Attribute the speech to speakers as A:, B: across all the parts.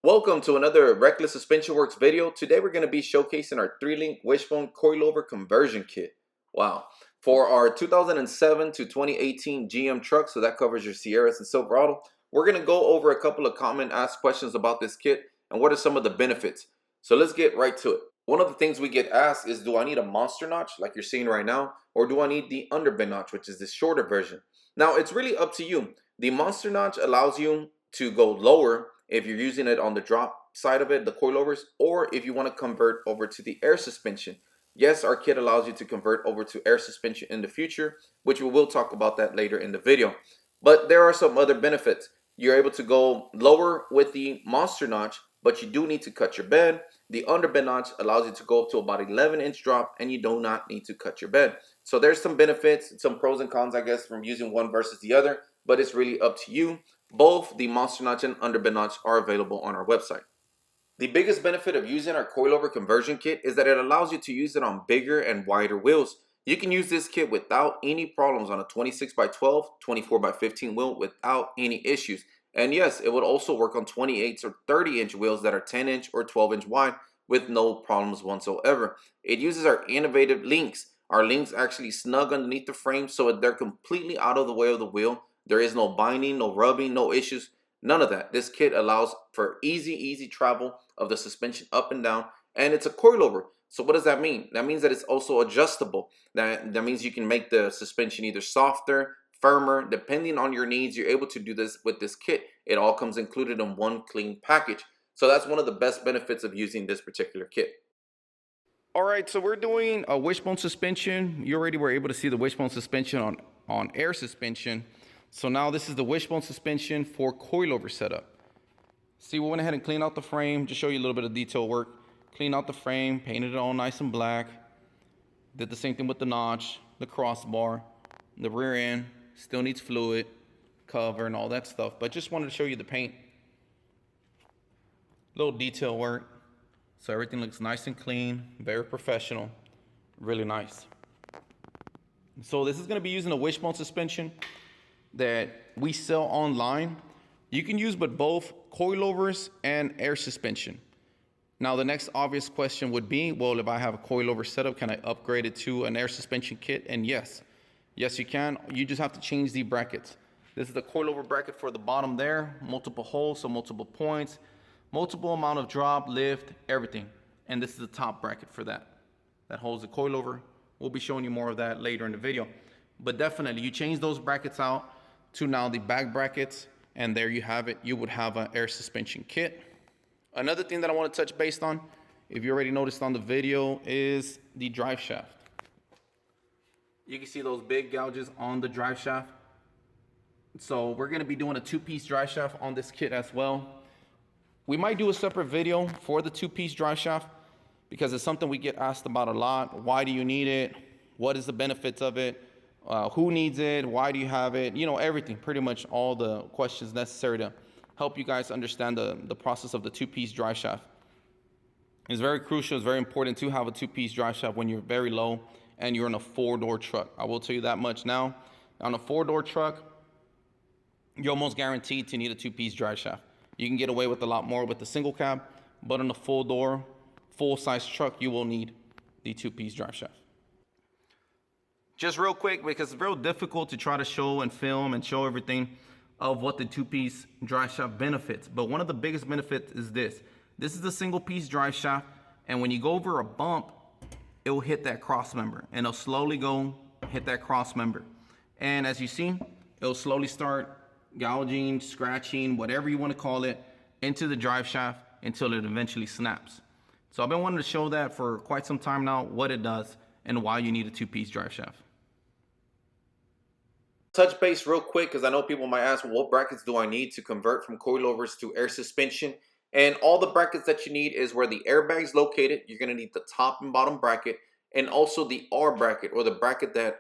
A: Welcome to another Reklez Suspension Works video. Today we're going to be showcasing our 3-link wishbone coilover conversion kit. Wow. For our 2007 to 2018 GM truck, so that covers your Sierras and Silverado, we're going to go over a couple of common asked questions about this kit and what are some of the benefits. So let's get right to it. One of the things we get asked is, do I need a monster notch like you're seeing right now, or do I need the underbend notch, which is the shorter version? Now it's really up to you. The monster notch allows you to go lower if you're using it on the drop side of it, the coilovers, or if you want to convert over to the air suspension. Yes, our kit allows you to convert over to air suspension in the future, which we will talk about that later in the video. But there are some other benefits. You're able to go lower with the monster notch, but you do need to cut your bed. The underbend notch allows you to go up to about 11-inch drop, and you do not need to cut your bed. So there's some benefits, some pros and cons, I guess, from using one versus the other, but it's really up to you. Both the monster notch and underbend notch are available on our website. The biggest benefit of using our coilover conversion kit is that it allows you to use it on bigger and wider wheels. You can use this kit without any problems on a 26 by 12, 24 by 15 wheel without any issues. And yes, it would also work on 28 or 30-inch wheels that are 10-inch or 12-inch wide with no problems whatsoever. It uses our innovative links. Our links actually snug underneath the frame so they're completely out of the way of the wheel. There is no binding, no rubbing, no issues, none of that. This kit allows for easy travel of the suspension up and down, and it's a coilover. So what does that mean? That means that it's also adjustable. That means you can make the suspension either softer, firmer, depending on your needs. You're able to do this with this kit. It all comes included in one clean package. So that's one of the best benefits of using this particular kit. All right, so we're doing a wishbone suspension. You already were able to see the wishbone suspension on air suspension. So now this is the wishbone suspension for coilover setup. See, we went ahead and cleaned out the frame. Just show you a little bit of detail work. Cleaned out the frame, painted it all nice and black. Did the same thing with the notch, the crossbar, the rear end. Still needs fluid, cover, and all that stuff. But just wanted to show you the paint. Little detail work. So everything looks nice and clean, very professional, really nice. So this is going to be using a wishbone suspension that we sell online. You can use both coilovers and air suspension. Now the next obvious question would be, well, if I have a coilover setup, can I upgrade it to an air suspension kit? And yes you can. You just have to change the brackets. This is the coilover bracket for the bottom there, multiple holes, so multiple points, multiple amount of drop, lift, everything. And this is the top bracket for that holds the coilover. We'll be showing you more of that later in the video. But definitely you change those brackets out to now the back brackets, and there you have it. You would have an air suspension kit. Another thing that I want to touch base on, if you already noticed on the video, is the drive shaft. You can see those big gouges on the drive shaft. So we're going to be doing a 2-piece drive shaft on this kit as well. We might do a separate video for the 2-piece drive shaft because it's something we get asked about a lot. Why do you need it? What is the benefits of it? Who needs it? Why do you have it? You know, everything, pretty much all the questions necessary to help you guys understand the process of the 2-piece drive shaft. It's very crucial, it's very important to have a 2-piece drive shaft when you're very low and you're in a 4-door truck. I will tell you that much now. On a 4-door truck, you're almost guaranteed to need a 2-piece drive shaft. You can get away with a lot more with the single cab, but on a full-door, full-size truck, you will need the 2-piece drive shaft. Just real quick, because it's real difficult to try to show and film and show everything of what the 2-piece drive shaft benefits. But one of the biggest benefits is this. This is the single-piece drive shaft, and when you go over a bump, it will hit that cross member, and it'll slowly go hit that cross member. And as you see, it'll slowly start gouging, scratching, whatever you want to call it, into the drive shaft until it eventually snaps. So I've been wanting to show that for quite some time now, what it does and why you need a 2-piece drive shaft. Touch base real quick because I know people might ask, well, what brackets do I need to convert from coilovers to air suspension? And all the brackets that you need is where the airbag is located. You're going to need the top and bottom bracket, and also the R bracket, or the bracket that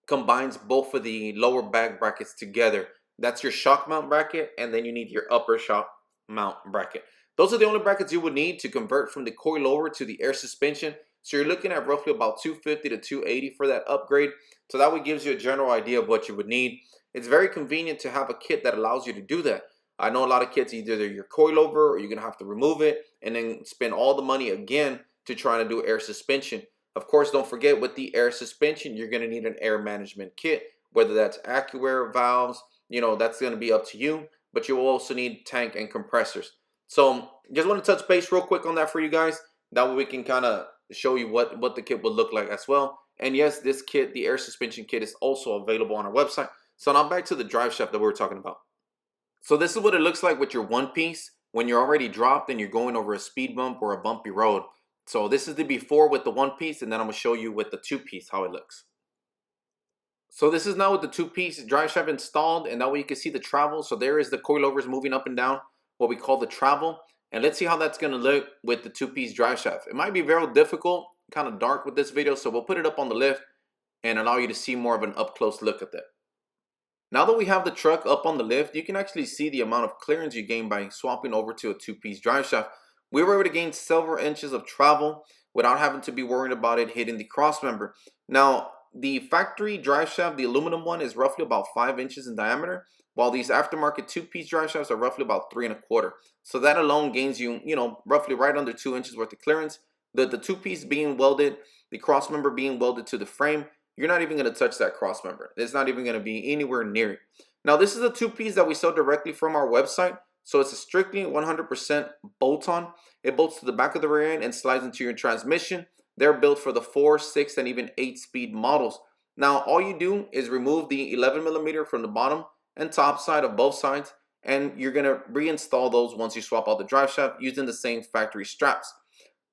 A: combines both of the lower back brackets together. That's your shock mount bracket, and then you need your upper shock mount bracket. Those are the only brackets you would need to convert from the coilover to the air suspension. So you're looking at roughly about $250 to $280 for that upgrade. So that would gives you a general idea of what you would need. It's very convenient to have a kit that allows you to do that. I know a lot of kits, either your coilover or you're gonna have to remove it and then spend all the money again to try to do air suspension. Of course, don't forget, with the air suspension, you're gonna need an air management kit, whether that's AccuAir valves, that's gonna be up to you, but you will also need tank and compressors. So just want to touch base real quick on that for you guys. That way we can kind of show you what the kit would look like as well. And yes, this kit, the air suspension kit, is also available on our website. So now back to the drive shaft that we were talking about. So this is what it looks like with your one piece when you're already dropped and you're going over a speed bump or a bumpy road. So this is the before with the one piece, and then I'm gonna show you with the two piece how it looks. So this is now with the two piece drive shaft installed, and that way you can see the travel. So there is the coilovers moving up and down, what we call the travel. And let's see how that's gonna look with the two piece drive shaft. It might be very difficult, kind of dark with this video, so we'll put it up on the lift and allow you to see more of an up close look at that. Now that we have the truck up on the lift, you can actually see the amount of clearance you gain by swapping over to a two piece drive shaft. We were able to gain several inches of travel without having to be worried about it hitting the cross member. Now, the factory drive shaft, the aluminum one, is roughly about 5 inches in diameter, while these aftermarket two-piece drive shafts are roughly about 3 1/4. So that alone gains you, roughly right under 2 inches worth of clearance. The two-piece being welded, the cross member being welded to the frame, you're not even going to touch that cross member. It's not even going to be anywhere near it. Now, this is a two-piece that we sell directly from our website. So it's a strictly 100% bolt-on. It bolts to the back of the rear end and slides into your transmission. They're built for the 4, 6, and even 8-speed models. Now, all you do is remove the 11mm from the bottom and top side of both sides, and you're going to reinstall those once you swap out the drive shaft using the same factory straps.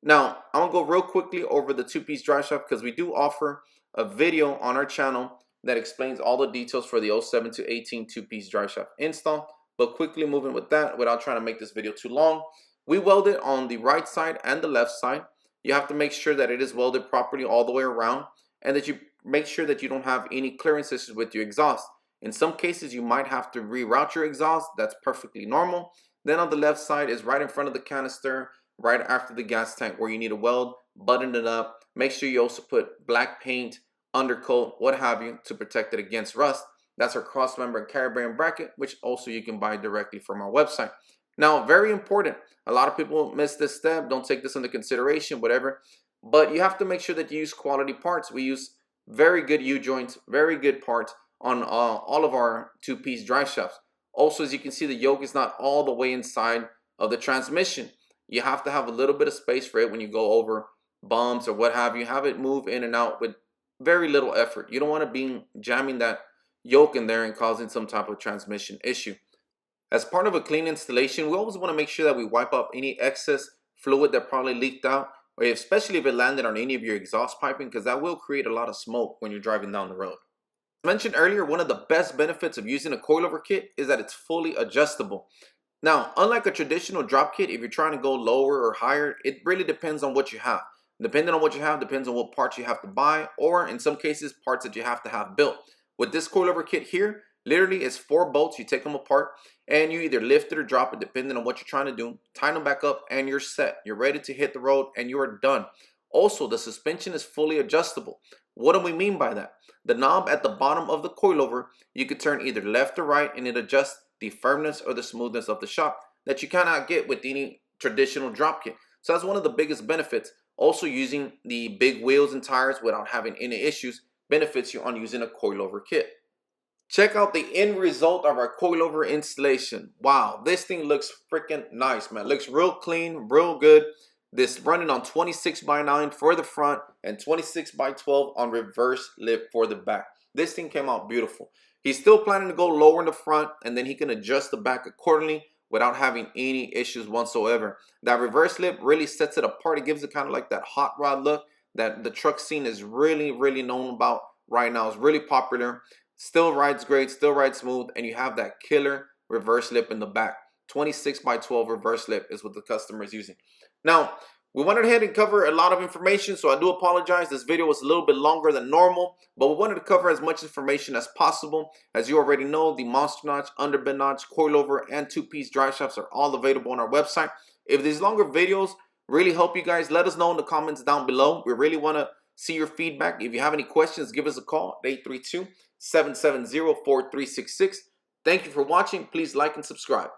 A: Now, I'm going to go real quickly over the two-piece drive shaft because we do offer a video on our channel that explains all the details for the 07 to 18 two-piece drive shaft install. But quickly moving with that without trying to make this video too long, we weld it on the right side and the left side. You have to make sure that it is welded properly all the way around, and that you make sure that you don't have any clearance issues with your exhaust. In some cases, you might have to reroute your exhaust. That's perfectly normal. Then on the left side is right in front of the canister, right after the gas tank, where you need to weld, button it up. Make sure you also put black paint, undercoat, what have you, to protect it against rust. That's our cross member and carrier bearing bracket, which also you can buy directly from our website. Now, very important. A lot of people miss this step, don't take this into consideration, whatever. But you have to make sure that you use quality parts. We use very good U-joints, very good parts on all of our two-piece drive shafts. Also, as you can see, the yoke is not all the way inside of the transmission. You have to have a little bit of space for it when you go over bumps or what have you. Have it move in and out with very little effort. You don't want to be jamming that yoke in there and causing some type of transmission issue. As part of a clean installation, we always want to make sure that we wipe up any excess fluid that probably leaked out, or especially if it landed on any of your exhaust piping, because that will create a lot of smoke when you're driving down the road. As mentioned earlier, one of the best benefits of using a coilover kit is that it's fully adjustable. Now, unlike a traditional drop kit, if you're trying to go lower or higher, it really depends on what you have. Depending on what you have, depends on what parts you have to buy, or in some cases, parts that you have to have built. With this coilover kit here, literally it's 4 bolts. You take them apart and you either lift it or drop it depending on what you're trying to do. Tie them back up and you're set. You're ready to hit the road and you are done. Also, the suspension is fully adjustable. What do we mean by that? The knob at the bottom of the coilover, you could turn either left or right and it adjusts the firmness or the smoothness of the shock that you cannot get with any traditional drop kit. So that's one of the biggest benefits. Also, using the big wheels and tires without having any issues benefits you on using a coilover kit. Check out the end result of our coilover installation. Wow, this thing looks freaking nice, man. It looks real clean, real good. This running on 26x9 for the front and 26x12 on reverse lip for the back. This thing came out beautiful. He's still planning to go lower in the front, and then he can adjust the back accordingly without having any issues whatsoever. That reverse lip really sets it apart. It gives it kind of like that hot rod look that the truck scene is really known about right now. It's really popular. Still rides great, still rides smooth, and you have that killer reverse lip in the back. 26x12 reverse lip is what the customer is using. Now, we went ahead and cover a lot of information, so I do apologize. This video was a little bit longer than normal, but we wanted to cover as much information as possible. As you already know, the Monster Notch, Underbend Notch, Coilover, and two-piece drive shafts are all available on our website. If these longer videos really help you guys, let us know in the comments down below. We really want to see your feedback. If you have any questions, give us a call at 832-770-4366. Thank you for watching. Please like and subscribe.